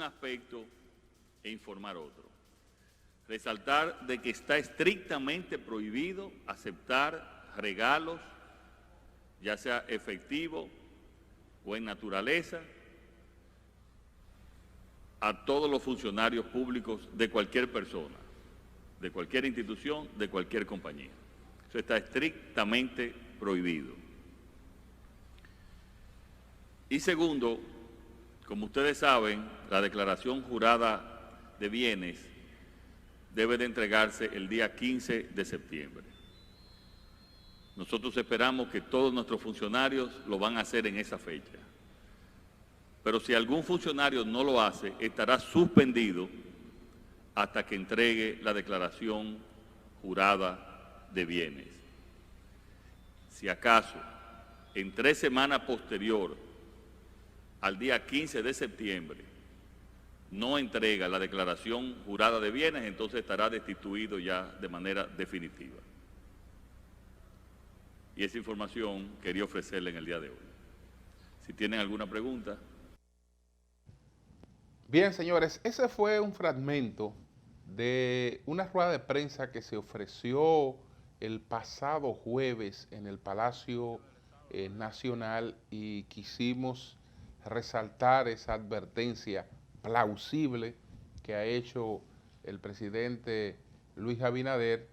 aspecto e informar otro. Resaltar de que está estrictamente prohibido aceptar regalos, ya sea efectivo o en naturaleza, a todos los funcionarios públicos de cualquier persona, de cualquier institución, de cualquier compañía. Eso está estrictamente prohibido. Y segundo, como ustedes saben, la declaración jurada de bienes debe de entregarse el día 15 de septiembre. Nosotros esperamos que todos nuestros funcionarios lo van a hacer en esa fecha. Pero si algún funcionario no lo hace, estará suspendido hasta que entregue la declaración jurada de bienes. Si acaso, en 3 semanas posterior al día 15 de septiembre, no entrega la declaración jurada de bienes, entonces estará destituido ya de manera definitiva. Y esa información quería ofrecerle en el día de hoy. Si tienen alguna pregunta. Bien, señores, ese fue un fragmento de una rueda de prensa que se ofreció el pasado jueves en el Palacio Nacional y quisimos resaltar esa advertencia plausible que ha hecho el presidente Luis Abinader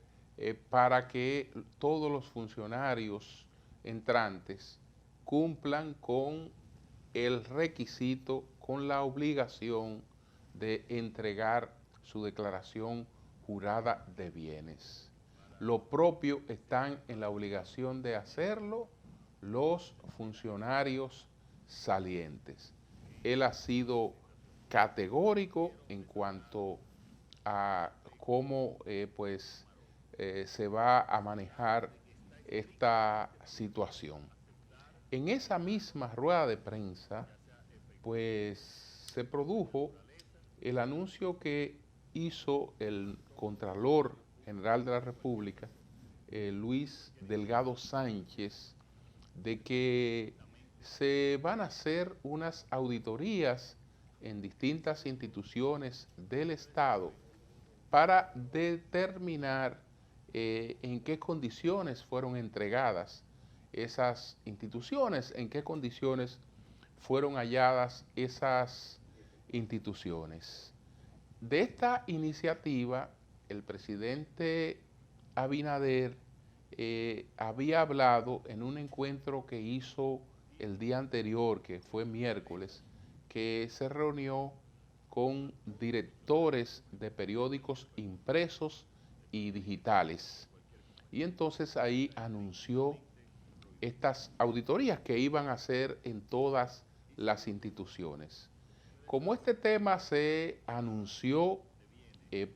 para que todos los funcionarios entrantes cumplan con el requisito, con la obligación de entregar su declaración jurada de bienes. Lo propio están en la obligación de hacerlo los funcionarios salientes. Él ha sido categórico en cuanto a cómo se va a manejar esta situación. En esa misma rueda de prensa, pues se produjo el anuncio que hizo el Contralor General de la República, Luis Delgado Sánchez, de que se van a hacer unas auditorías en distintas instituciones del Estado para determinar en qué condiciones fueron entregadas esas instituciones, en qué condiciones fueron halladas esas instituciones. De esta iniciativa, el presidente Abinader había hablado en un encuentro que hizo el día anterior, que fue miércoles, que se reunió con directores de periódicos impresos y digitales. Y entonces ahí anunció estas auditorías que iban a hacer en todas las instituciones. Como este tema se anunció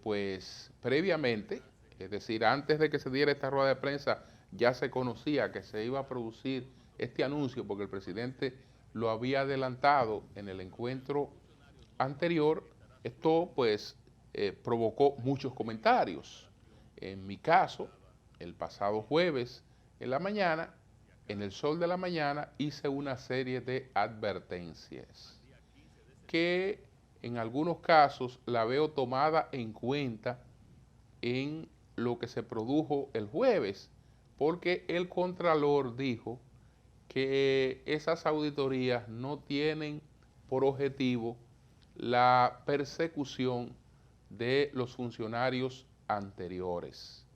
pues previamente, es decir, antes de que se diera esta rueda de prensa, ya se conocía que se iba a producir este anuncio porque el presidente lo había adelantado en el encuentro anterior. Esto pues provocó muchos comentarios. En mi caso, el pasado jueves en la mañana, en el Sol de la Mañana, hice una serie de advertencias que en algunos casos la veo tomada en cuenta en lo que se produjo el jueves, porque el Contralor dijo que esas auditorías no tienen por objetivo la persecución de los funcionarios anteriores.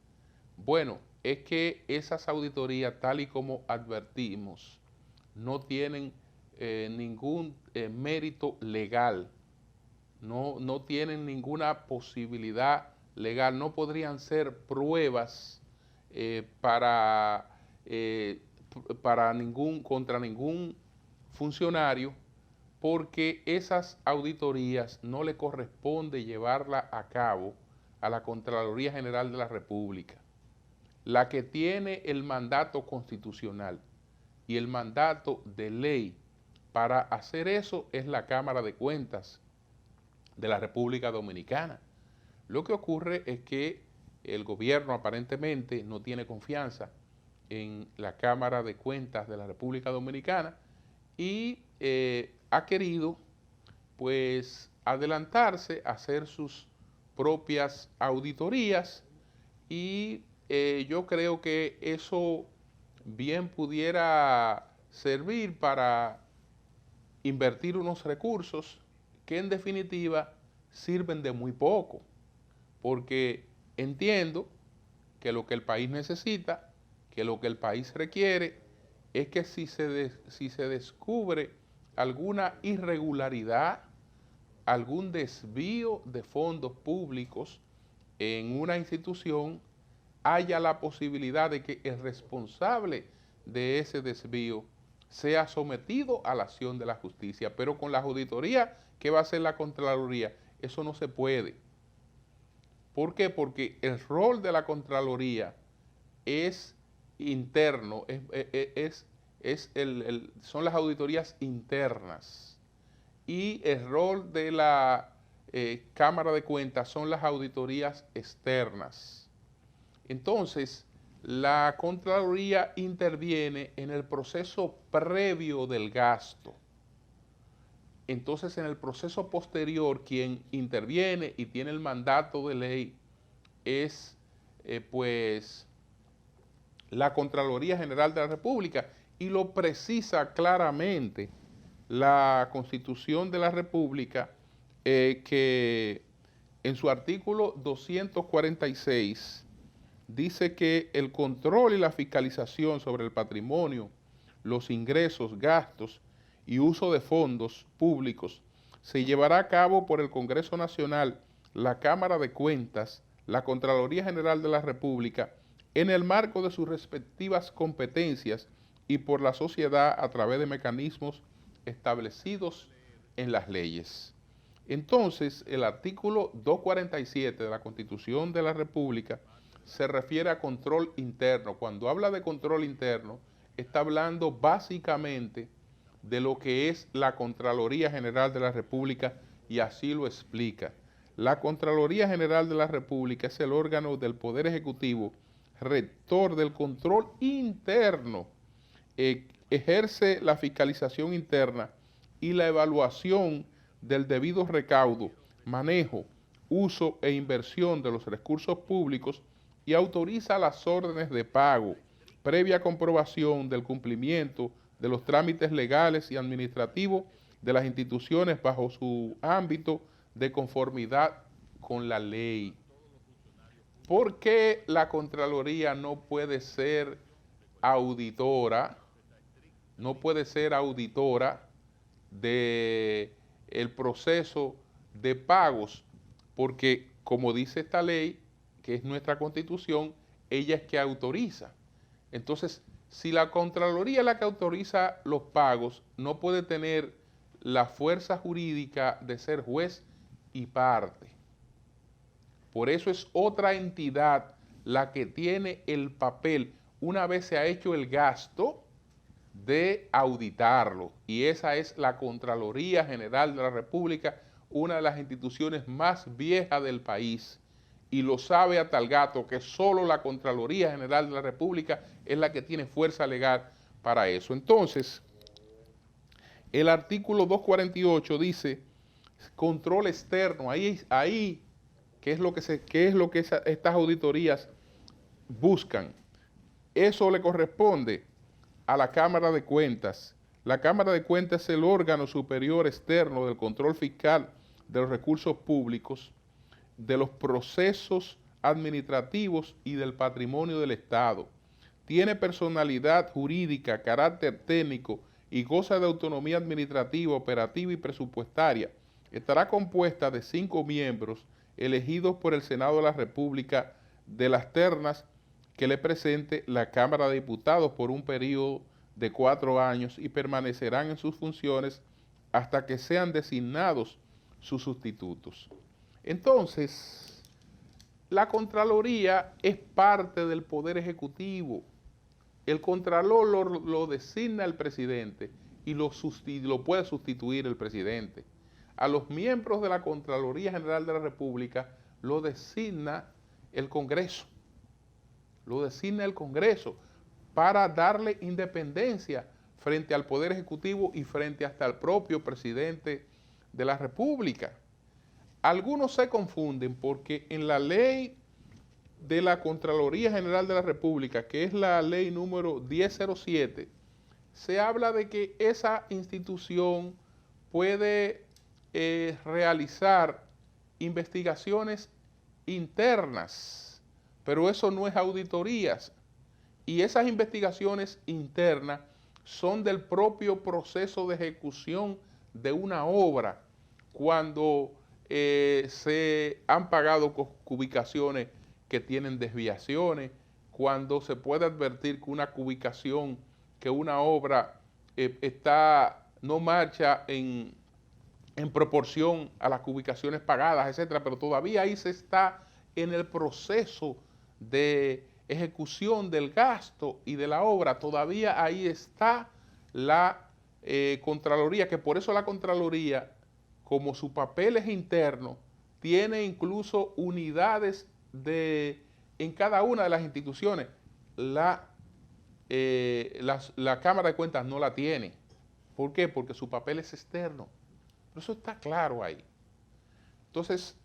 Bueno, es que esas auditorías, tal y como advertimos, no tienen ningún mérito legal, no tienen ninguna posibilidad legal, no podrían ser pruebas contra ningún funcionario, porque esas auditorías no le corresponde llevarla a cabo a la Contraloría General de la República. La que tiene el mandato constitucional y el mandato de ley para hacer eso es la Cámara de Cuentas de la República Dominicana. Lo que ocurre es que el gobierno aparentemente no tiene confianza en la Cámara de Cuentas de la República Dominicana y ha querido pues adelantarse, hacer sus propias auditorías y yo creo que eso bien pudiera servir para invertir unos recursos que en definitiva sirven de muy poco, porque entiendo que lo que el país necesita, que lo que el país requiere, es que si se descubre alguna irregularidad, algún desvío de fondos públicos en una institución, haya la posibilidad de que el responsable de ese desvío sea sometido a la acción de la justicia. Pero con la auditoría que va a hacer la Contraloría, eso no se puede. ¿Por qué? Porque el rol de la Contraloría es interno, son las auditorías internas, y el rol de la Cámara de Cuentas son las auditorías externas. Entonces, la Contraloría interviene en el proceso previo del gasto. Entonces, en el proceso posterior, quien interviene y tiene el mandato de ley es, pues, la Contraloría General de la República, y lo precisa claramente la Constitución de la República, que en su artículo 246 dice que el control y la fiscalización sobre el patrimonio, los ingresos, gastos y uso de fondos públicos se llevará a cabo por el Congreso Nacional, la Cámara de Cuentas, la Contraloría General de la República, en el marco de sus respectivas competencias y por la sociedad a través de mecanismos establecidos en las leyes. Entonces, el artículo 247 de la Constitución de la República se refiere a control interno. Cuando habla de control interno, está hablando básicamente de lo que es la Contraloría General de la República, y así lo explica. La Contraloría General de la República es el órgano del Poder Ejecutivo, rector del control interno, ejerce la fiscalización interna y la evaluación del debido recaudo, manejo, uso e inversión de los recursos públicos, y autoriza las órdenes de pago, previa comprobación del cumplimiento de los trámites legales y administrativos de las instituciones bajo su ámbito de conformidad con la ley. ¿Por qué la Contraloría no puede ser auditora? No puede ser auditora de el proceso de pagos, porque como dice esta ley, que es nuestra Constitución, ella es que autoriza. Entonces, si la Contraloría es la que autoriza los pagos, no puede tener la fuerza jurídica de ser juez y parte. Por eso es otra entidad la que tiene el papel, una vez se ha hecho el gasto, de auditarlo. Y esa es la Contraloría General de la República, una de las instituciones más viejas del país. Y lo sabe a tal gato que solo la Contraloría General de la República es la que tiene fuerza legal para eso. Entonces, el artículo 248 dice control externo. Ahí ¿qué es lo que estas auditorías buscan? Eso le corresponde a la Cámara de Cuentas. La Cámara de Cuentas es el órgano superior externo del control fiscal de los recursos públicos, de los procesos administrativos y del patrimonio del Estado. Tiene personalidad jurídica, carácter técnico y goza de autonomía administrativa, operativa y presupuestaria. Estará compuesta de 5 miembros elegidos por el Senado de la República de las ternas que le presente la Cámara de Diputados por un periodo de 4 años y permanecerán en sus funciones hasta que sean designados sus sustitutos. Entonces, la Contraloría es parte del Poder Ejecutivo. El Contralor lo designa el presidente y lo puede sustituir el presidente. A los miembros de la Contraloría General de la República lo designa el Congreso. Lo designa el Congreso para darle independencia frente al Poder Ejecutivo y frente hasta al propio presidente de la República. algunos se confunden porque en la ley de la Contraloría General de la República, que es la ley número 1007, se habla de que esa institución puede realizar investigaciones internas, pero eso no es auditorías. Y esas investigaciones internas son del propio proceso de ejecución de una obra, cuando se han pagado cubicaciones que tienen desviaciones, cuando se puede advertir que una cubicación, que una obra no marcha en proporción a las cubicaciones pagadas, etcétera, pero todavía ahí se está en el proceso de ejecución del gasto y de la obra, todavía ahí está la Contraloría, que por eso la Contraloría, como su papel es interno, tiene incluso unidades en cada una de las instituciones. La Cámara de Cuentas no la tiene. ¿Por qué? Porque su papel es externo. Pero eso está claro ahí. Entonces,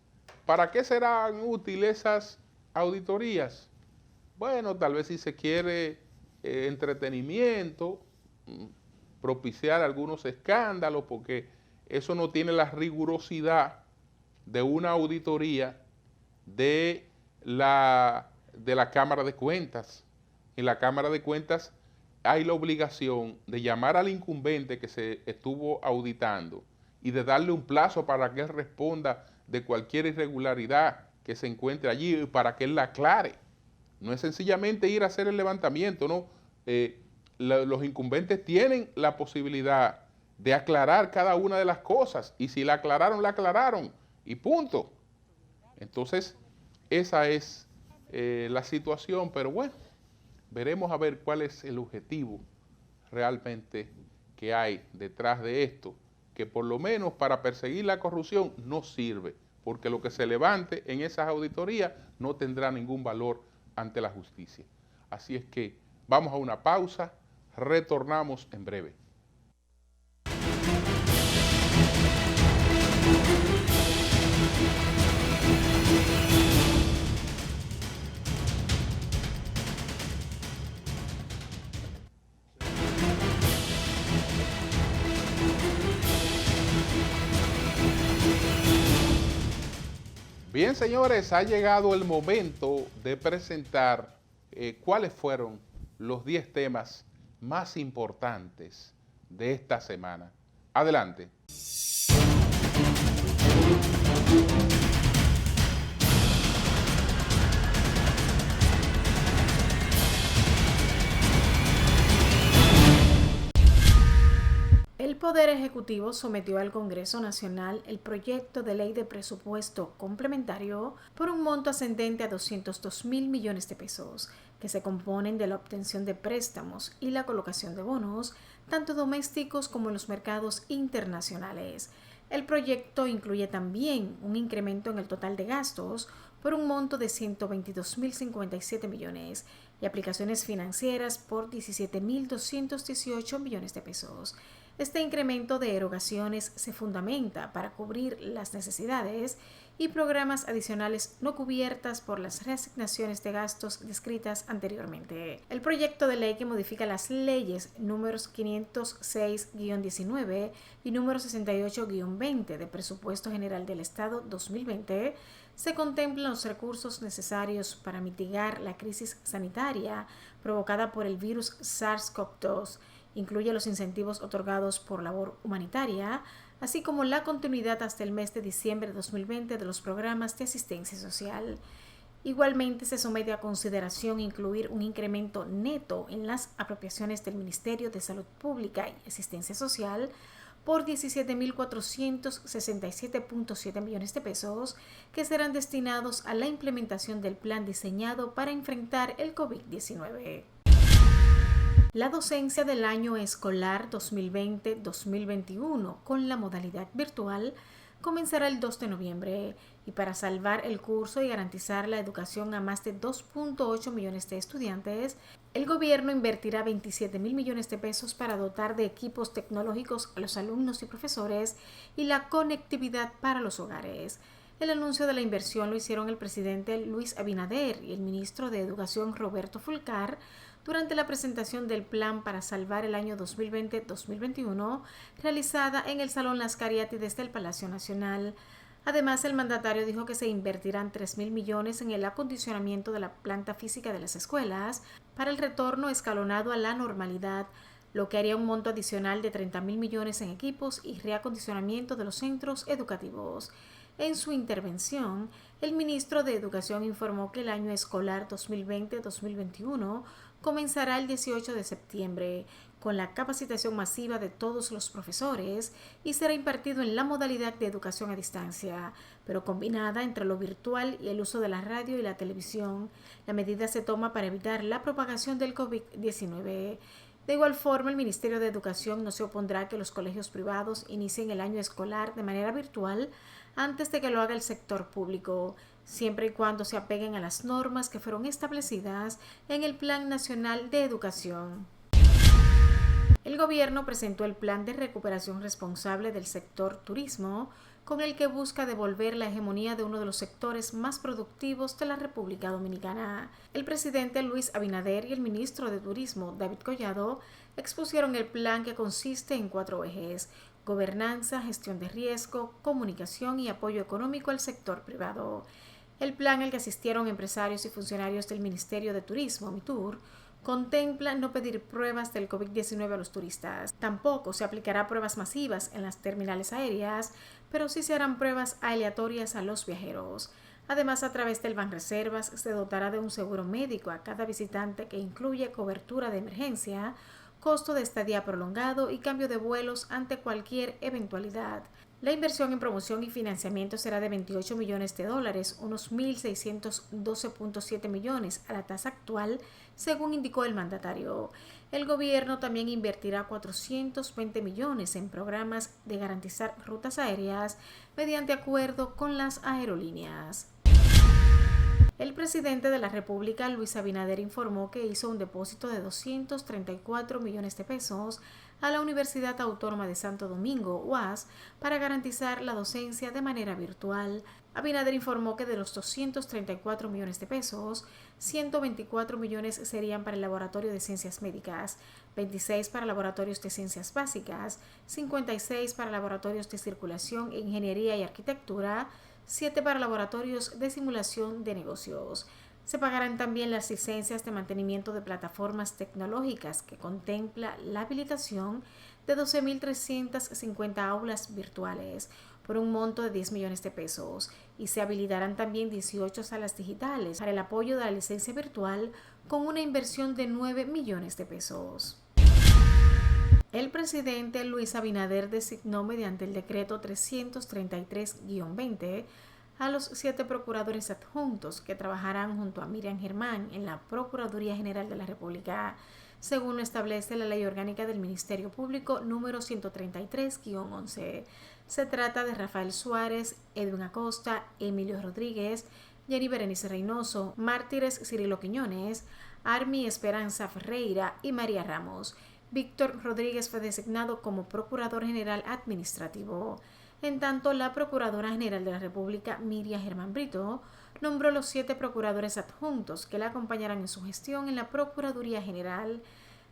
¿para qué serán útiles esas auditorías? Bueno, tal vez si se quiere entretenimiento, propiciar algunos escándalos, porque eso no tiene la rigurosidad de una auditoría de la Cámara de Cuentas. En la Cámara de Cuentas hay la obligación de llamar al incumbente que se estuvo auditando y de darle un plazo para que él responda de cualquier irregularidad que se encuentre allí y para que él la aclare. No es sencillamente ir a hacer el levantamiento, no. Los incumbentes tienen la posibilidad de aclarar cada una de las cosas, y si la aclararon, y punto. Entonces, esa es la situación, pero bueno, veremos a ver cuál es el objetivo realmente que hay detrás de esto, que por lo menos para perseguir la corrupción no sirve, porque lo que se levante en esas auditorías no tendrá ningún valor ante la justicia. Así es que vamos a una pausa, retornamos en breve. Bien, señores, ha llegado el momento de presentar cuáles fueron los 10 temas más importantes de esta semana. Adelante. El Poder Ejecutivo sometió al Congreso Nacional el proyecto de ley de presupuesto complementario por un monto ascendente a 202.000 millones de pesos, que se componen de la obtención de préstamos y la colocación de bonos, tanto domésticos como en los mercados internacionales. El proyecto incluye también un incremento en el total de gastos por un monto de 122.057 millones y aplicaciones financieras por 17.218 millones de pesos. Este incremento de erogaciones se fundamenta para cubrir las necesidades y programas adicionales no cubiertas por las reasignaciones de gastos descritas anteriormente. El proyecto de ley que modifica las leyes números 506-19 y número 68-20 de Presupuesto General del Estado 2020 se contemplan los recursos necesarios para mitigar la crisis sanitaria provocada por el virus SARS-CoV-2. Incluye los incentivos otorgados por labor humanitaria, así como la continuidad hasta el mes de diciembre de 2020 de los programas de asistencia social. Igualmente se somete a consideración incluir un incremento neto en las apropiaciones del Ministerio de Salud Pública y Asistencia Social por 17.467.7 millones de pesos que serán destinados a la implementación del plan diseñado para enfrentar el COVID-19. La docencia del año escolar 2020-2021 con la modalidad virtual comenzará el 2 de noviembre y para salvar el curso y garantizar la educación a más de 2.8 millones de estudiantes, el gobierno invertirá 27.000 millones de pesos para dotar de equipos tecnológicos a los alumnos y profesores y la conectividad para los hogares. El anuncio de la inversión lo hicieron el presidente Luis Abinader y el ministro de Educación Roberto Fulcar durante la presentación del Plan para Salvar el Año 2020-2021 realizada en el Salón Las Cariátides del Palacio Nacional. Además, el mandatario dijo que se invertirán 3.000 millones en el acondicionamiento de la planta física de las escuelas para el retorno escalonado a la normalidad, lo que haría un monto adicional de 30.000 millones en equipos y reacondicionamiento de los centros educativos. En su intervención, el ministro de Educación informó que el año escolar 2020-2021 comenzará el 18 de septiembre, con la capacitación masiva de todos los profesores y será impartido en la modalidad de educación a distancia, pero combinada entre lo virtual y el uso de la radio y la televisión. La medida se toma para evitar la propagación del COVID-19. De igual forma, el Ministerio de Educación no se opondrá a que los colegios privados inicien el año escolar de manera virtual antes de que lo haga el sector público, siempre y cuando se apeguen a las normas que fueron establecidas en el Plan Nacional de Educación. El gobierno presentó el Plan de Recuperación Responsable del Sector Turismo, con el que busca devolver la hegemonía de uno de los sectores más productivos de la República Dominicana. El presidente Luis Abinader y el ministro de Turismo, David Collado, expusieron el plan, que consiste en 4 ejes: gobernanza, gestión de riesgo, comunicación y apoyo económico al sector privado. El plan, al que asistieron empresarios y funcionarios del Ministerio de Turismo, MITUR, contempla no pedir pruebas del COVID-19 a los turistas. Tampoco se aplicará pruebas masivas en las terminales aéreas, pero sí se harán pruebas aleatorias a los viajeros. Además, a través del Banreservas se dotará de un seguro médico a cada visitante que incluye cobertura de emergencia, costo de estadía prolongado y cambio de vuelos ante cualquier eventualidad. La inversión en promoción y financiamiento será de $28 millones, unos 1.612.7 millones a la tasa actual, según indicó el mandatario. El gobierno también invertirá 420 millones en programas de garantizar rutas aéreas mediante acuerdo con las aerolíneas. El presidente de la República, Luis Abinader, informó que hizo un depósito de 234 millones de pesos a la Universidad Autónoma de Santo Domingo, UAS, para garantizar la docencia de manera virtual. Abinader informó que de los 234 millones de pesos, 124 millones serían para el Laboratorio de Ciencias Médicas, 26 para laboratorios de ciencias básicas, 56 para laboratorios de circulación, ingeniería y arquitectura, 7 para laboratorios de simulación de negocios. Se pagarán también las licencias de mantenimiento de plataformas tecnológicas, que contempla la habilitación de 12.350 aulas virtuales por un monto de 10 millones de pesos, y se habilitarán también 18 salas digitales para el apoyo de la licencia virtual con una inversión de 9 millones de pesos. El presidente Luis Abinader designó mediante el decreto 333-20 a los 7 procuradores adjuntos que trabajarán junto a Miriam Germán en la Procuraduría General de la República, según lo establece la Ley Orgánica del Ministerio Público número 133-11. Se trata de Rafael Suárez, Edwin Acosta, Emilio Rodríguez, Jenny Berenice Reynoso, Mártires Cirilo Quiñones, Armi Esperanza Ferreira y María Ramos. Víctor Rodríguez fue designado como Procurador General Administrativo. En tanto, la Procuradora General de la República, Miriam Germán Brito, nombró los 7 procuradores adjuntos que la acompañarán en su gestión en la Procuraduría General.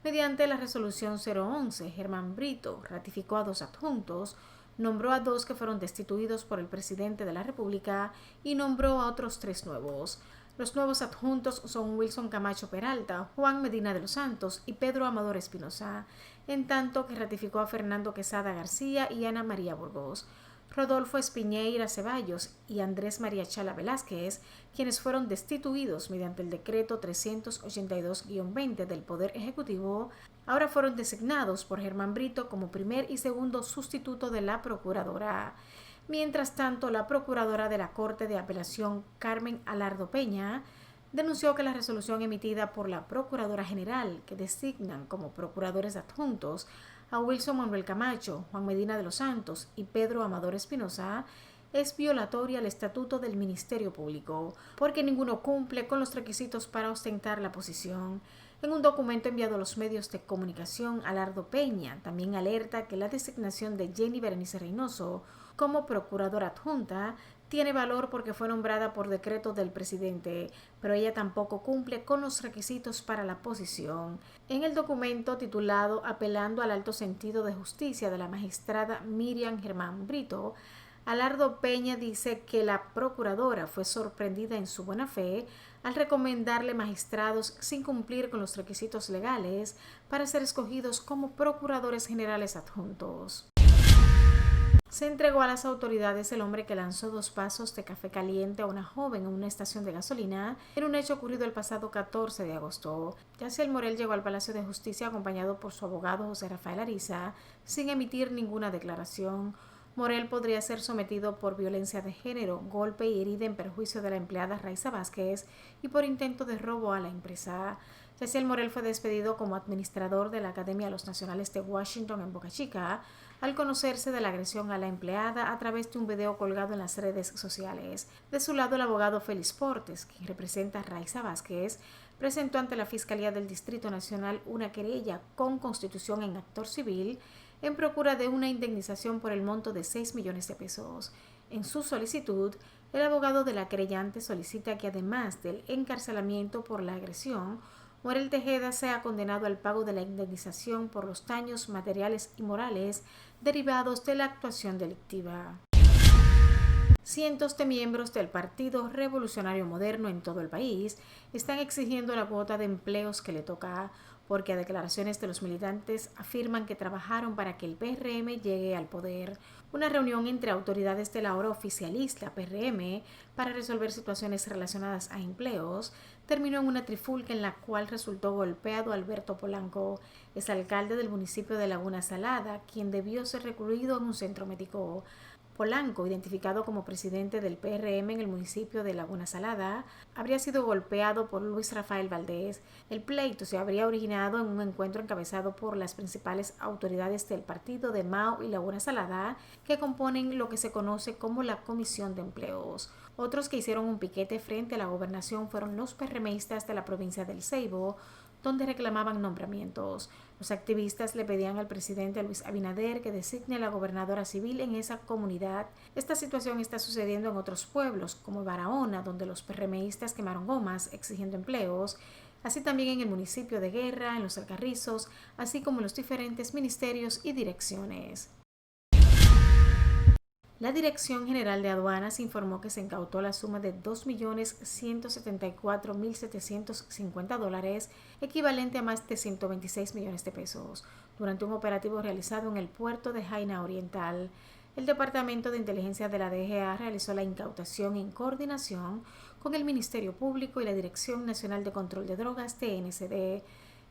Mediante la resolución 011, Germán Brito ratificó a 2 adjuntos, nombró a 2 que fueron destituidos por el presidente de la República y nombró a otros 3 nuevos. Los nuevos adjuntos son Wilson Camacho Peralta, Juan Medina de los Santos y Pedro Amador Espinosa, en tanto que ratificó a Fernando Quesada García y Ana María Burgos, Rodolfo Espiñeira Ceballos y Andrés María Chala Velázquez, quienes fueron destituidos mediante el decreto 382-20 del Poder Ejecutivo, ahora fueron designados por Germán Brito como primer y segundo sustituto de la Procuradora. Mientras tanto, la Procuradora de la Corte de Apelación, Carmen Alardo Peña, denunció que la resolución emitida por la Procuradora General, que designan como procuradores adjuntos a Wilson Manuel Camacho, Juan Medina de los Santos y Pedro Amador Espinosa, es violatoria al Estatuto del Ministerio Público, porque ninguno cumple con los requisitos para ostentar la posición. En un documento enviado a los medios de comunicación, Alardo Peña también alerta que la designación de Jenny Berenice Reynoso como procuradora adjunta tiene valor porque fue nombrada por decreto del presidente, pero ella tampoco cumple con los requisitos para la posición. En el documento titulado Apelando al alto sentido de justicia de la magistrada Miriam Germán Brito, Alardo Peña dice que la procuradora fue sorprendida en su buena fe al recomendarle magistrados sin cumplir con los requisitos legales para ser escogidos como procuradores generales adjuntos. Se entregó a las autoridades el hombre que lanzó 2 vasos de café caliente a una joven en una estación de gasolina en un hecho ocurrido el pasado 14 de agosto. Yaciel Morel llegó al Palacio de Justicia acompañado por su abogado José Rafael Ariza sin emitir ninguna declaración. Morel podría ser sometido por violencia de género, golpe y herida en perjuicio de la empleada Raiza Vázquez y por intento de robo a la empresa. Yaciel Morel fue despedido como administrador de la Academia de los Nacionales de Washington en Boca Chica al conocerse de la agresión a la empleada a través de un video colgado en las redes sociales. De su lado, el abogado Félix Portes, quien representa a Raiza Vázquez, presentó ante la Fiscalía del Distrito Nacional una querella con constitución en actor civil en procura de una indemnización por el monto de 6 millones de pesos. En su solicitud, el abogado de la querellante solicita que además del encarcelamiento por la agresión, Morel Tejeda sea condenado al pago de la indemnización por los daños materiales y morales derivados de la actuación delictiva. Cientos de miembros del Partido Revolucionario Moderno en todo el país están exigiendo la cuota de empleos que le toca, porque a declaraciones de los militantes afirman que trabajaron para que el PRM llegue al poder. Una reunión entre autoridades de la ahora oficialista PRM para resolver situaciones relacionadas a empleos terminó en una trifulca en la cual resultó golpeado Alberto Polanco, exalcalde del municipio de Laguna Salada, quien debió ser recluido en un centro médico. Polanco, identificado como presidente del PRM en el municipio de Laguna Salada, habría sido golpeado por Luis Rafael Valdés. El pleito se habría originado en un encuentro encabezado por las principales autoridades del partido de Mao y Laguna Salada, que componen lo que se conoce como la Comisión de Empleos. Otros que hicieron un piquete frente a la gobernación fueron los PRMistas de la provincia del Ceibo, donde reclamaban nombramientos. Los activistas le pedían al presidente Luis Abinader que designe a la gobernadora civil en esa comunidad. Esta situación está sucediendo en otros pueblos, como Barahona, donde los PRMistas quemaron gomas exigiendo empleos, así también en el municipio de Guerra, en Los Alcarrizos, así como en los diferentes ministerios y direcciones. La Dirección General de Aduanas informó que se incautó la suma de $2.174.750, equivalente a más de 126 millones de pesos, durante un operativo realizado en el puerto de Jaina Oriental. El Departamento de Inteligencia de la DGA realizó la incautación en coordinación con el Ministerio Público y la Dirección Nacional de Control de Drogas, DNCD.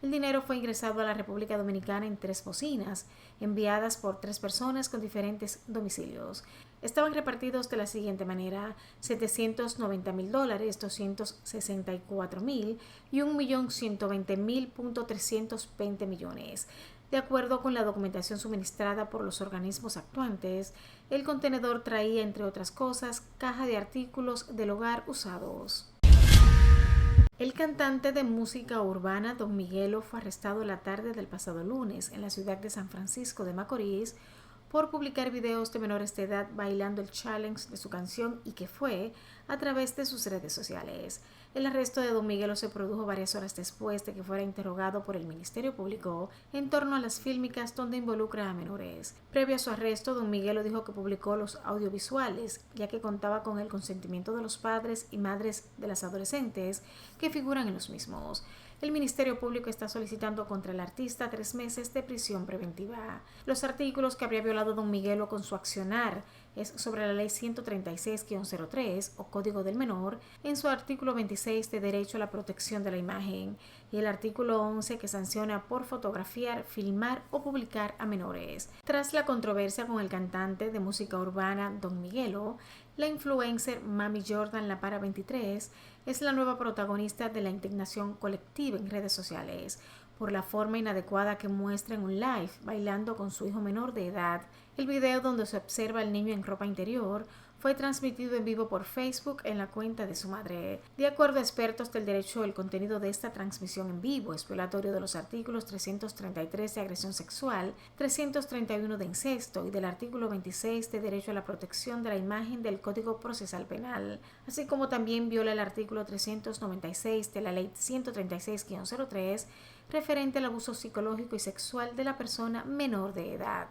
El dinero fue ingresado a la República Dominicana en 3 bocinas, enviadas por 3 personas con diferentes domicilios. Estaban repartidos de la siguiente manera: $790,000, $264,000 y $1.120.320 De acuerdo con la documentación suministrada por los organismos actuantes, el contenedor traía, entre otras cosas, caja de artículos del hogar usados. El cantante de música urbana Don Miguelo fue arrestado la tarde del pasado lunes en la ciudad de San Francisco de Macorís por publicar videos de menores de edad bailando el challenge de su canción Y que fue a través de sus redes sociales. El arresto de Don Miguelo se produjo varias horas después de que fuera interrogado por el Ministerio Público en torno a las fílmicas donde involucra a menores. Previo a su arresto, Don Miguelo dijo que publicó los audiovisuales, ya que contaba con el consentimiento de los padres y madres de las adolescentes que figuran en los mismos. El Ministerio Público está solicitando contra el artista 3 meses de prisión preventiva. Los artículos que habría violado Don Miguelo con su accionar es sobre la Ley 136-03 o Código del Menor, en su artículo 26 de Derecho a la Protección de la Imagen y el artículo 11 que sanciona por fotografiar, filmar o publicar a menores. Tras la controversia con el cantante de música urbana Don Miguelo, la influencer Mami Jordan La Para 23 es la nueva protagonista de la indignación colectiva en redes sociales, por la forma inadecuada que muestra en un live bailando con su hijo menor de edad. El video donde se observa al niño en ropa interior fue transmitido en vivo por Facebook en la cuenta de su madre. De acuerdo a expertos del derecho, el contenido de esta transmisión en vivo es violatorio de los artículos 333 de agresión sexual, 331 de incesto y del artículo 26 de derecho a la protección de la imagen del Código Procesal Penal, así como también viola el artículo 396 de la Ley 136-03 referente al abuso psicológico y sexual de la persona menor de edad.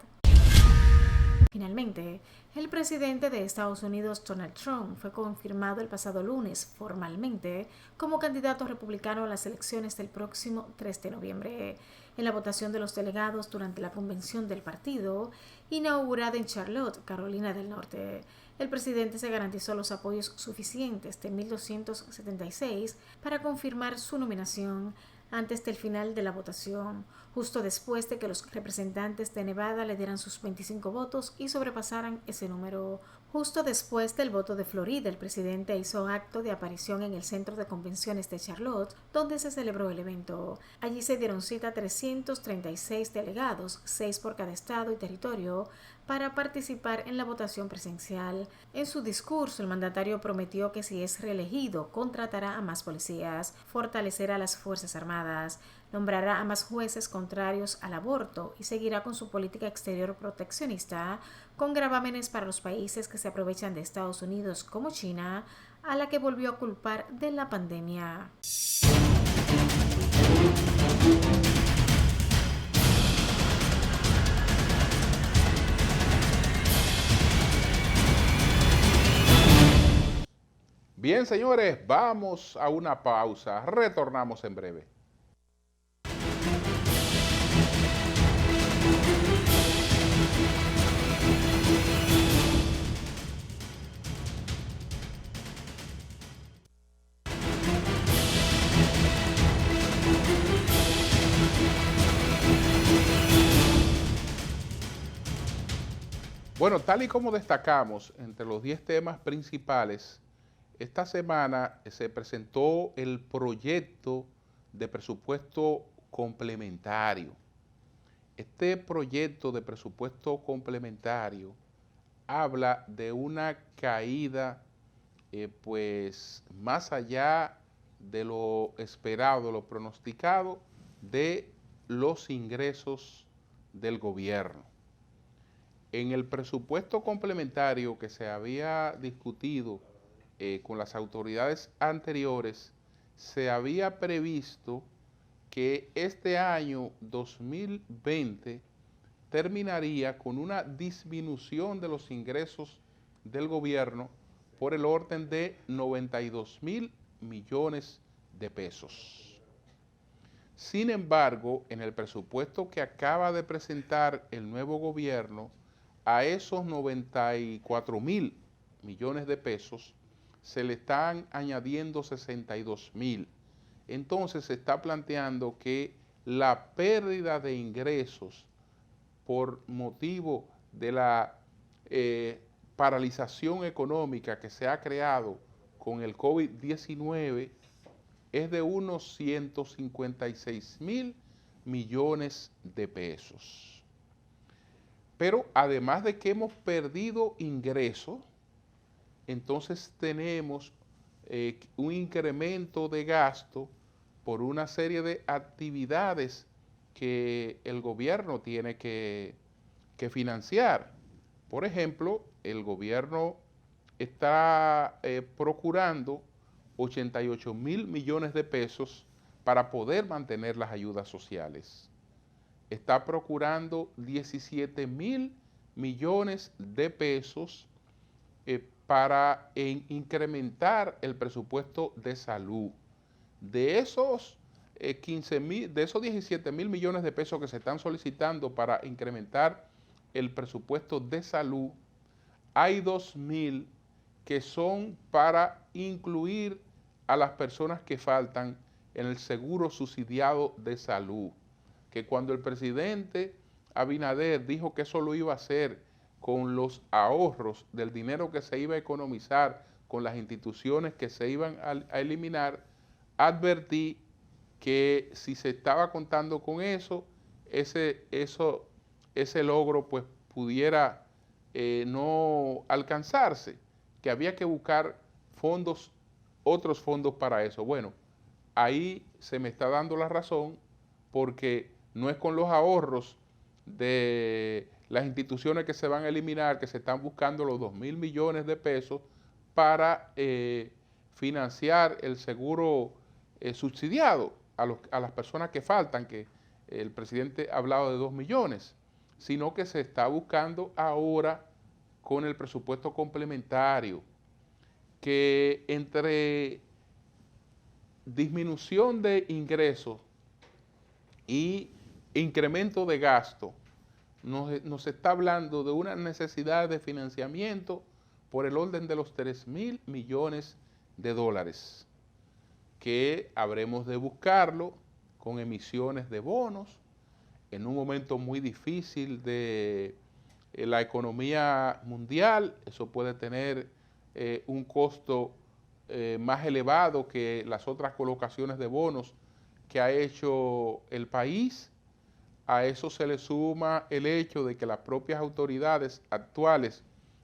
Finalmente, el presidente de Estados Unidos, Donald Trump, fue confirmado el pasado lunes formalmente como candidato republicano a las elecciones del próximo 3 de noviembre. En la votación de los delegados durante la convención del partido, inaugurada en Charlotte, Carolina del Norte, el presidente se garantizó los apoyos suficientes de 1.276 para confirmar su nominación antes del final de la votación, justo después de que los representantes de Nevada le dieran sus 25 votos y sobrepasaran ese número. Justo después del voto de Florida, el presidente hizo acto de aparición en el centro de convenciones de Charlotte, donde se celebró el evento. Allí se dieron cita 336 delegados, 6 por cada estado y territorio, para participar en la votación presencial. En su discurso, el mandatario prometió que si es reelegido, contratará a más policías, fortalecerá las Fuerzas Armadas, nombrará a más jueces contrarios al aborto y seguirá con su política exterior proteccionista, con gravámenes para los países que se aprovechan de Estados Unidos como China, a la que volvió a culpar de la pandemia. Bien, señores, vamos a una pausa. Retornamos en breve. Bueno, tal y como destacamos entre los 10 temas principales, esta semana se presentó el proyecto de presupuesto complementario. Este proyecto de presupuesto complementario habla de una caída, pues más allá de lo esperado, lo pronosticado, de los ingresos del gobierno. En el presupuesto complementario que se había discutido con las autoridades anteriores, se había previsto que este año 2020 terminaría con una disminución de los ingresos del gobierno por el orden de 92.000 millones de pesos. Sin embargo, en el presupuesto que acaba de presentar el nuevo gobierno, a esos 94.000 millones de pesos se le están añadiendo 62.000. Entonces se está planteando que la pérdida de ingresos por motivo de la paralización económica que se ha creado con el COVID-19 es de unos 156.000 millones de pesos. Pero además de que hemos perdido ingresos, entonces tenemos un incremento de gasto por una serie de actividades que el gobierno tiene que financiar. Por ejemplo, el gobierno está procurando 88.000 millones de pesos para poder mantener las ayudas sociales. Está procurando 17.000 millones de pesos para incrementar el presupuesto de salud. De esos 17.000 millones de pesos que se están solicitando para incrementar el presupuesto de salud, hay 2.000 que son para incluir a las personas que faltan en el seguro subsidiado de salud, que cuando el presidente Abinader dijo que eso lo iba a hacer con los ahorros del dinero que se iba a economizar con las instituciones que se iban a eliminar, advertí que si se estaba contando con eso, ese logro pues pudiera no alcanzarse, que había que buscar fondos, otros fondos para eso. Bueno, ahí se me está dando la razón, porque no es con los ahorros de las instituciones que se van a eliminar, que se están buscando los 2.000 millones de pesos para financiar el seguro subsidiado a las personas que faltan, que el presidente ha hablado de 2 millones, sino que se está buscando ahora con el presupuesto complementario, que entre disminución de ingresos y incremento de gasto, nos está hablando de una necesidad de financiamiento por el orden de los 3.000 millones de dólares, que habremos de buscarlo con emisiones de bonos en un momento muy difícil de la economía mundial. Eso puede tener un costo más elevado que las otras colocaciones de bonos que ha hecho el país. A eso se le suma el hecho de que las propias autoridades actuales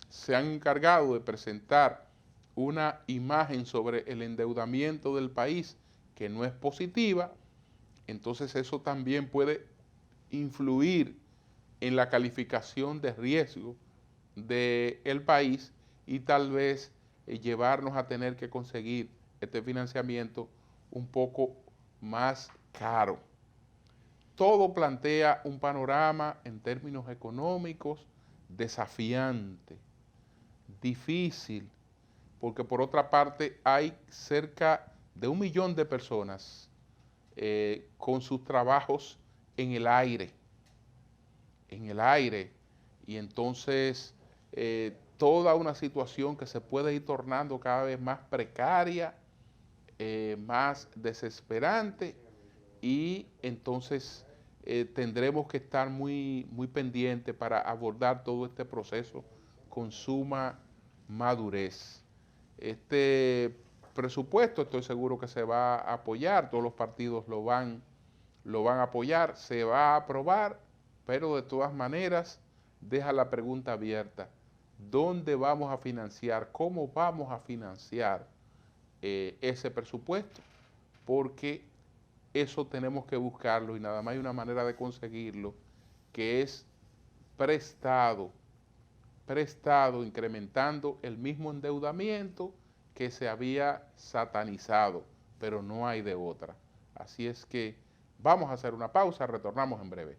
se han encargado de presentar una imagen sobre el endeudamiento del país que no es positiva. Entonces eso también puede influir en la calificación de riesgo del país y tal vez llevarnos a tener que conseguir este financiamiento un poco más caro. Todo plantea un panorama en términos económicos desafiante, difícil, porque por otra parte hay cerca de 1 millón de personas con sus trabajos en el aire, y entonces toda una situación que se puede ir tornando cada vez más precaria, más desesperante, y entonces tendremos que estar muy pendientes para abordar todo este proceso con suma madurez. Este presupuesto estoy seguro que se va a apoyar, todos los partidos lo van a apoyar, se va a aprobar, pero de todas maneras deja la pregunta abierta: ¿dónde vamos a financiar? ¿Cómo vamos a financiar ese presupuesto? Porque eso tenemos que buscarlo, y nada más hay una manera de conseguirlo, que es prestado, incrementando el mismo endeudamiento que se había satanizado, pero no hay de otra. Así es que vamos a hacer una pausa, retornamos en breve.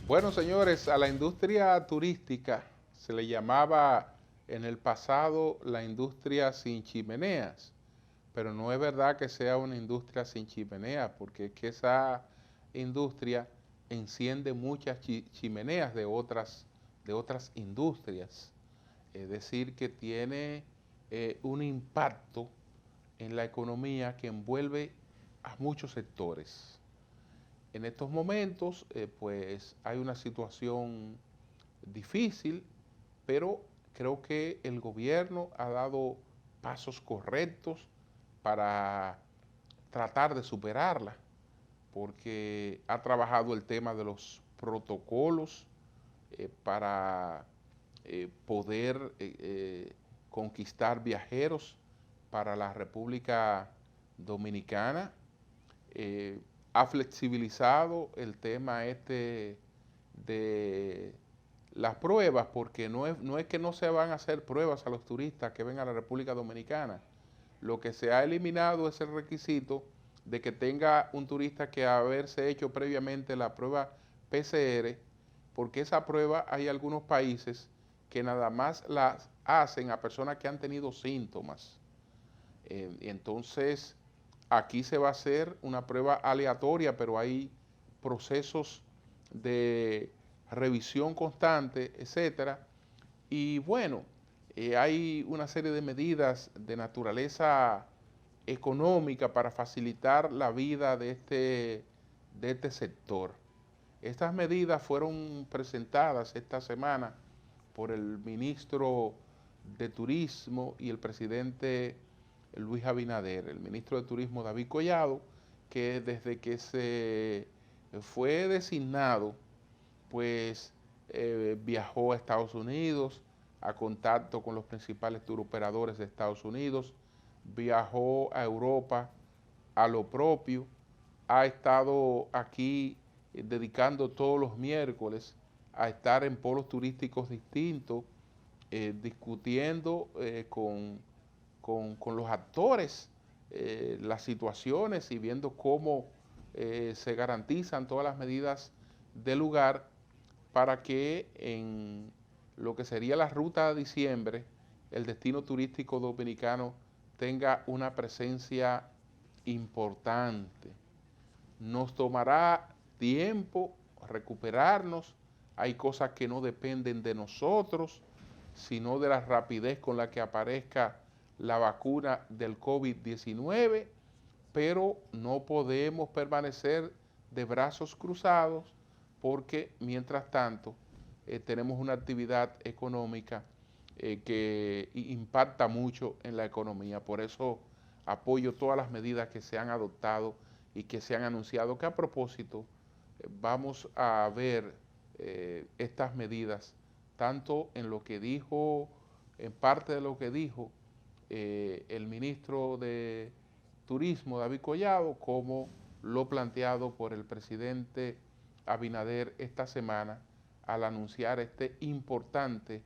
Bueno, señores, a la industria turística se le llamaba en el pasado la industria sin chimeneas, pero no es verdad que sea una industria sin chimeneas, porque es que esa industria enciende muchas chimeneas de otras industrias. Es decir, que tiene un impacto en la economía que envuelve a muchos sectores. En estos momentos, pues hay una situación difícil, pero creo que el gobierno ha dado pasos correctos para tratar de superarla, porque ha trabajado el tema de los protocolos para poder conquistar viajeros para la República Dominicana. Ha flexibilizado el tema de las pruebas, porque no es que no se van a hacer pruebas a los turistas que vengan a la República Dominicana. Lo que se ha eliminado es el requisito de que tenga un turista que haberse hecho previamente la prueba PCR, porque esa prueba hay algunos países que nada más las hacen a personas que han tenido síntomas. Entonces, aquí se va a hacer una prueba aleatoria, pero hay procesos de revisión constante, etcétera, Y bueno, hay una serie de medidas de naturaleza económica para facilitar la vida de este sector. Estas medidas fueron presentadas esta semana por el ministro de Turismo y el presidente Luis Abinader, el ministro de Turismo David Collado, que desde que se fue designado, pues viajó a Estados Unidos a contacto con los principales turoperadores de Estados Unidos, viajó a Europa a lo propio, ha estado aquí dedicando todos los miércoles a estar en polos turísticos distintos, discutiendo con los actores las situaciones y viendo cómo se garantizan todas las medidas del lugar para que en lo que sería la ruta de diciembre, el destino turístico dominicano tenga una presencia importante. Nos tomará tiempo recuperarnos, hay cosas que no dependen de nosotros, sino de la rapidez con la que aparezca la vacuna del COVID-19, pero no podemos permanecer de brazos cruzados porque mientras tanto tenemos una actividad económica que impacta mucho en la economía. Por eso apoyo todas las medidas que se han adoptado y que se han anunciado, que a propósito vamos a ver estas medidas, tanto en lo que dijo, en parte de lo que dijo el ministro de Turismo, David Collado, como lo planteado por el presidente Abinader esta semana al anunciar este importante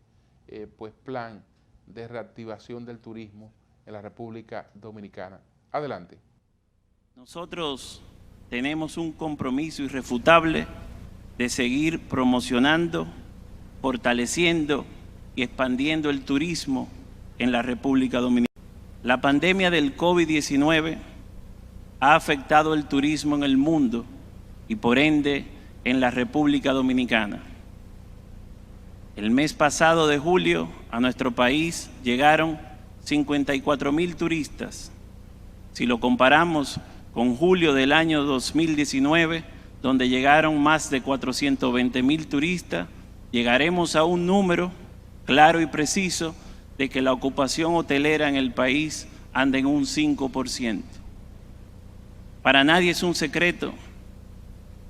pues plan de reactivación del turismo en la República Dominicana. Adelante. Nosotros tenemos un compromiso irrefutable de seguir promocionando, fortaleciendo y expandiendo el turismo en la República Dominicana. La pandemia del COVID-19 ha afectado el turismo en el mundo y por ende en la República Dominicana. El mes pasado de julio a nuestro país llegaron 54,000 turistas. Si lo comparamos con julio del año 2019, donde llegaron más de 420,000 turistas, llegaremos a un número claro y preciso de que la ocupación hotelera en el país anda en un 5%. Para nadie es un secreto,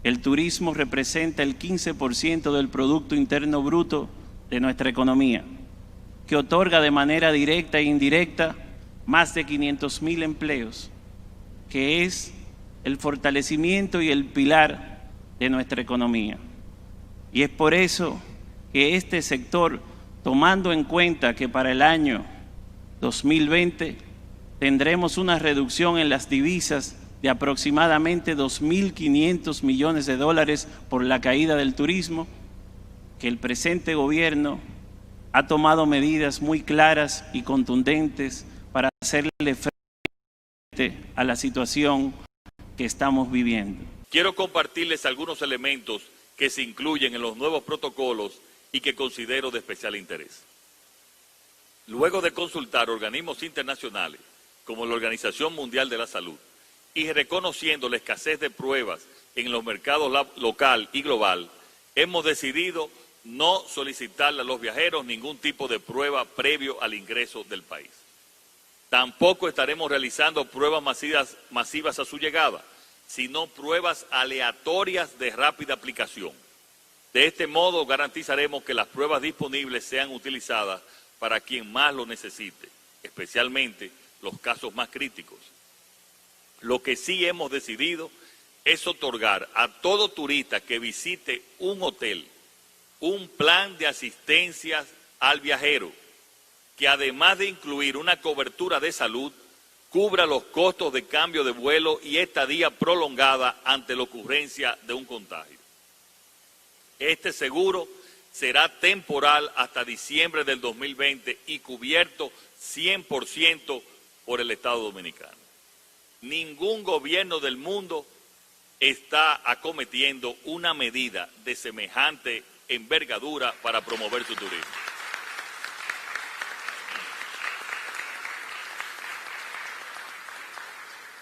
el turismo representa el 15% del Producto Interno Bruto de nuestra economía, que otorga de manera directa e indirecta más de 500,000 empleos, que es el fortalecimiento y el pilar de nuestra economía. Y es por eso que este sector, tomando en cuenta que para el año 2020 tendremos una reducción en las divisas de aproximadamente 2.500 millones de dólares por la caída del turismo, que el presente gobierno ha tomado medidas muy claras y contundentes para hacerle frente a la situación que estamos viviendo. Quiero compartirles algunos elementos que se incluyen en los nuevos protocolos y que considero de especial interés. Luego de consultar organismos internacionales como la Organización Mundial de la Salud y reconociendo la escasez de pruebas en los mercados local y global, hemos decidido no solicitarle a los viajeros ningún tipo de prueba previo al ingreso del país. Tampoco estaremos realizando pruebas masivas a su llegada, sino pruebas aleatorias de rápida aplicación. De este modo garantizaremos que las pruebas disponibles sean utilizadas para quien más lo necesite, especialmente los casos más críticos. Lo que sí hemos decidido es otorgar a todo turista que visite un hotel un plan de asistencia al viajero, que además de incluir una cobertura de salud, cubra los costos de cambio de vuelo y estadía prolongada ante la ocurrencia de un contagio. Este seguro será temporal hasta diciembre del 2020 y cubierto 100% por el Estado Dominicano. Ningún gobierno del mundo está acometiendo una medida de semejante envergadura para promover su turismo.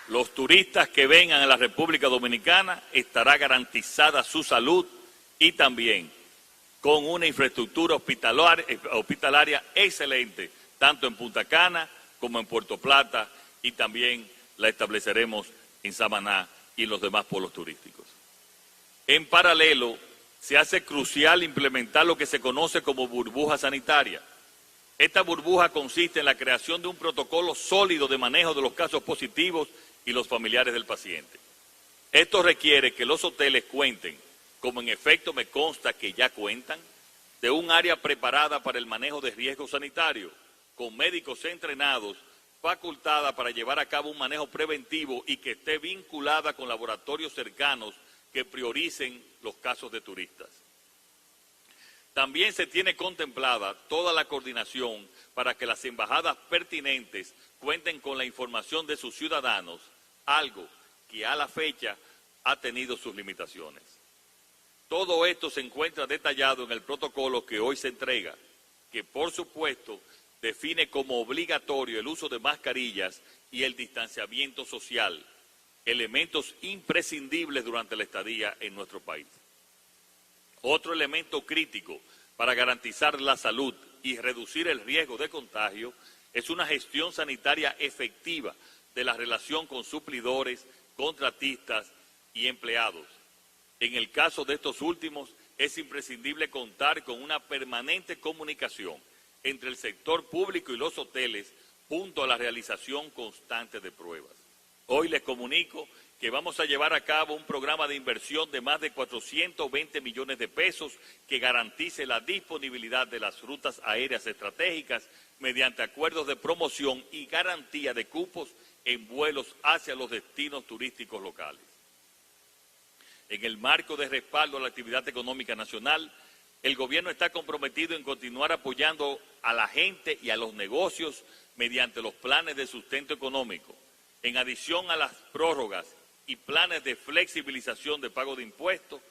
los turistas que vengan a la República Dominicana estará garantizada su salud y también con una infraestructura hospitalaria excelente, tanto en Punta Cana como en Puerto Plata, y también la estableceremos en Samaná y en los demás polos turísticos. En paralelo, se hace crucial implementar lo que se conoce como burbuja sanitaria. Esta burbuja consiste en la creación de un protocolo sólido de manejo de los casos positivos y los familiares del paciente. Esto requiere que los hoteles cuenten, como en efecto me consta que ya cuentan, de un área preparada para el manejo de riesgos sanitarios, con médicos entrenados, facultada para llevar a cabo un manejo preventivo y que esté vinculada con laboratorios cercanos que prioricen los casos de turistas. También se tiene contemplada toda la coordinación para que las embajadas pertinentes cuenten con la información de sus ciudadanos, algo que a la fecha ha tenido sus limitaciones. Todo esto se encuentra detallado en el protocolo que hoy se entrega, que por supuesto define como obligatorio el uso de mascarillas y el distanciamiento social, elementos imprescindibles durante la estadía en nuestro país. Otro elemento crítico para garantizar la salud y reducir el riesgo de contagio es una gestión sanitaria efectiva de la relación con suplidores, contratistas y empleados. En el caso de estos últimos, es imprescindible contar con una permanente comunicación entre el sector público y los hoteles, junto a la realización constante de pruebas. Hoy les comunico que vamos a llevar a cabo un programa de inversión de más de 420 millones de pesos que garantice la disponibilidad de las rutas aéreas estratégicas mediante acuerdos de promoción y garantía de cupos en vuelos hacia los destinos turísticos locales. En el marco de respaldo a la actividad económica nacional, el gobierno está comprometido en continuar apoyando a la gente y a los negocios mediante los planes de sustento económico, en adición a las prórrogas y planes de flexibilización de pago de impuestos,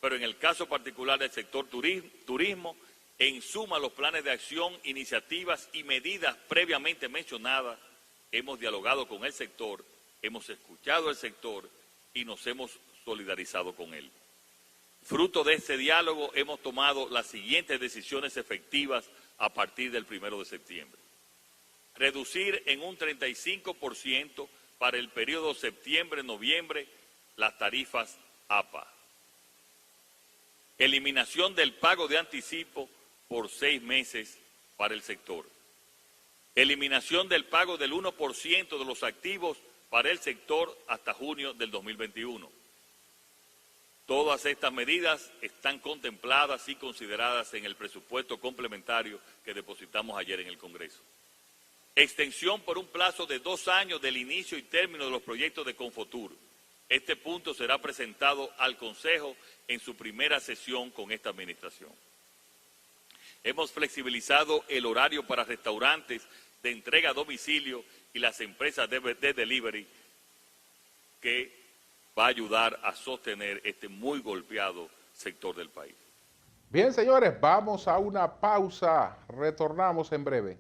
pero en el caso particular del sector turismo, en suma los planes de acción, iniciativas y medidas previamente mencionadas, hemos dialogado con el sector, hemos escuchado al sector y nos hemos solidarizado con él. Fruto de este diálogo hemos tomado las siguientes decisiones efectivas a partir del 1 de septiembre. Reducir en un 35% para el periodo septiembre-noviembre las tarifas APA. Eliminación del pago de anticipo por 6 meses para el sector. Eliminación del pago del 1% de los activos para el sector hasta junio del 2021. Todas estas medidas están contempladas y consideradas en el presupuesto complementario que depositamos ayer en el Congreso. Extensión por un plazo de 2 años del inicio y término de los proyectos de Confotur. Este punto será presentado al Consejo en su primera sesión con esta administración. Hemos flexibilizado el horario para restaurantes de entrega a domicilio y las empresas de delivery, que va a ayudar a sostener este muy golpeado sector del país. Bien, señores, vamos a una pausa. Retornamos en breve.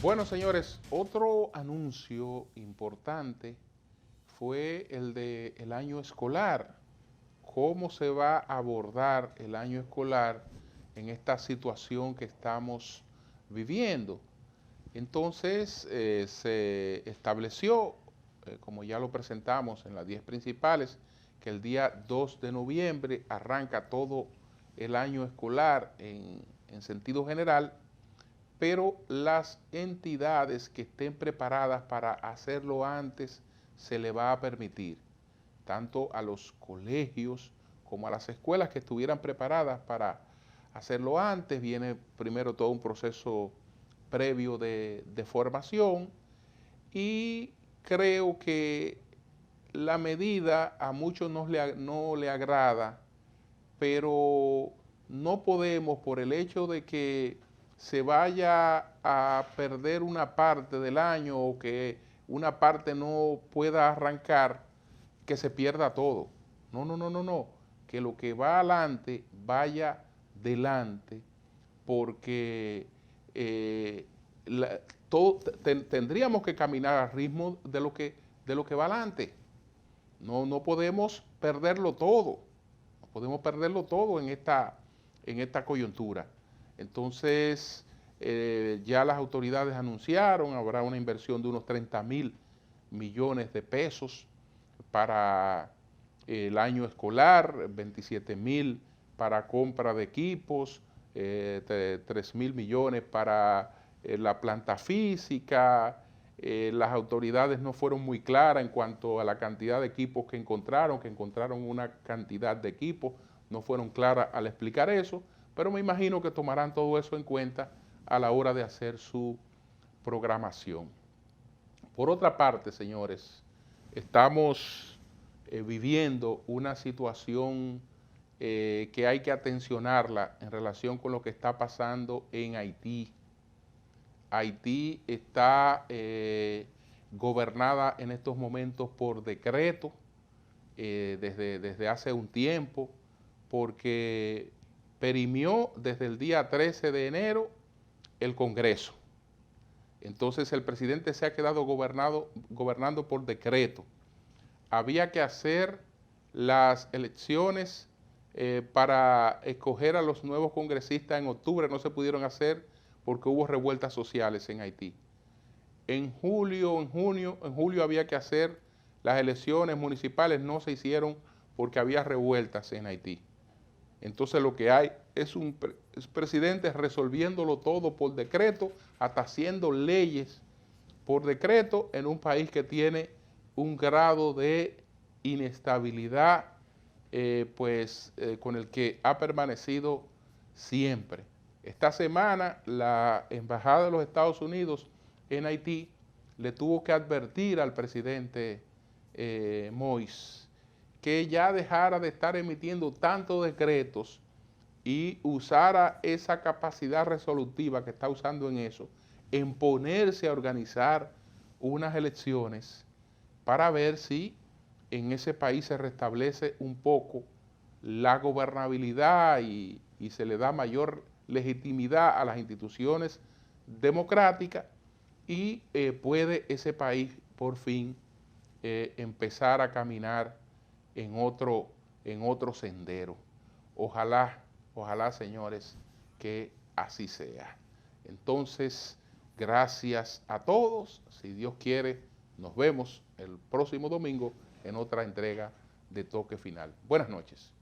Bueno, señores, otro anuncio importante fue el del año escolar. ¿Cómo se va a abordar el año escolar en esta situación que estamos viviendo? Entonces, se estableció, como ya lo presentamos en las 10 principales, que el día 2 de noviembre arranca todo el año escolar en sentido general, pero las entidades que estén preparadas para hacerlo antes se le va a permitir, tanto a los colegios como a las escuelas que estuvieran preparadas para hacerlo antes. Viene primero todo un proceso previo de formación, y creo que la medida a muchos no le agrada, pero no podemos, por el hecho de que se vaya a perder una parte del año o que una parte no pueda arrancar, que se pierda todo. No, no, no, no, no. Que lo que va adelante vaya delante, porque tendríamos que caminar al ritmo de lo que va adelante. No, no podemos perderlo todo. No podemos perderlo todo en esta coyuntura. Entonces, ya las autoridades anunciaron, habrá una inversión de unos 30.000 millones de pesos para el año escolar, 27.000 para compra de equipos, 3.000 millones para la planta física. Las autoridades no fueron muy claras en cuanto a la cantidad de equipos que encontraron una cantidad de equipos, no fueron claras al explicar eso, pero me imagino que tomarán todo eso en cuenta a la hora de hacer su programación. Por otra parte, señores, estamos viviendo una situación que hay que atencionarla en relación con lo que está pasando en Haití. Haití está gobernada en estos momentos por decreto desde hace un tiempo, porque perimió desde el día 13 de enero el Congreso. Entonces el presidente se ha quedado gobernando por decreto. Había que hacer las elecciones para escoger a los nuevos congresistas en octubre, no se pudieron hacer porque hubo revueltas sociales en Haití. En julio había que hacer las elecciones municipales, no se hicieron porque había revueltas en Haití. Entonces lo que hay es un presidente resolviéndolo todo por decreto, hasta haciendo leyes por decreto en un país que tiene un grado de inestabilidad con el que ha permanecido siempre. Esta semana la Embajada de los Estados Unidos en Haití le tuvo que advertir al presidente Moïse que ya dejara de estar emitiendo tantos decretos y usara esa capacidad resolutiva que está usando en eso, en ponerse a organizar unas elecciones para ver si en ese país se restablece un poco la gobernabilidad y se le da mayor legitimidad a las instituciones democráticas y puede ese país por fin empezar a caminar en otro sendero. Ojalá, señores, que así sea. Entonces, gracias a todos. Si Dios quiere, nos vemos el próximo domingo en otra entrega de Toque Final. Buenas noches.